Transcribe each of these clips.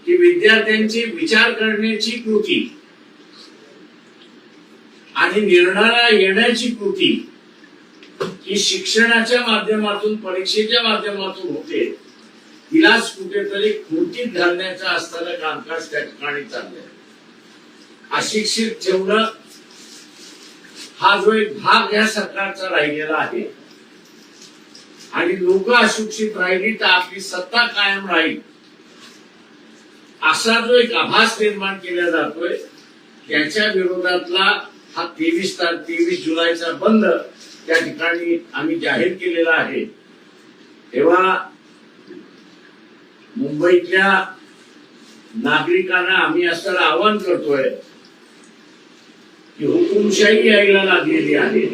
की विद्यार्थ्यांची विचार करण्याची कृती आणि निर्णयाला येण्याची कृती ही शिक्षणाच्या माध्यमातून, परीक्षेच्या माध्यमातून होते, तिलाच कुठेतरी कृतीत घालण्याचं असताना कामकाज त्या ठिकाणी चाललंय. अशिक्षित ठेवणं हा जो एक भाग या सरकारचा राहिलेला आहे आणि लोक अशिक्षित राहिली तर आपली सत्ता कायम राहील असा जो एक आभास निर्माण केला जातोय, त्याच्या विरोधातला हा 23 जुलैचा बंद त्या ठिकाणी आम्ही जाहीर केलेला आहे. तेव्हा मुंबईतल्या नागरिकांना आम्ही असं आवाहन करतोय की हुकुमशाही यायला लागलेली आहे.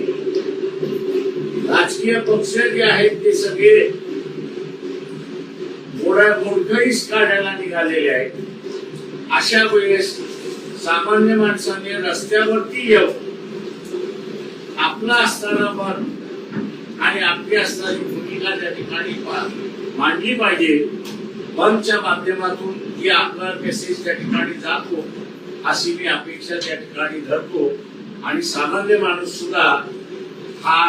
राजकीय पक्ष जे आहेत ते सगळे मोडकळीस काढायला निघालेले आहेत. अशा वेळेस सामान्य माणसाने रस्त्यावरती येऊन आपला असणारा मत आणि आपली असणारी भूमिका त्या ठिकाणी मांडली पाहिजे. बंदच्या माध्यमातून ही आपला मेसेज त्या ठिकाणी जातो अशी मी अपेक्षा त्या ठिकाणी धरतो आणि सामान्य माणूस सुद्धा हा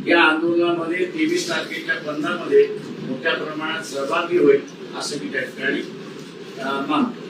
या आंदोलनामध्ये 23 तारखेच्या बंदामध्ये मोठ्या प्रमाणात सहभागी होईल असं मी त्या ठिकाणी मानतो.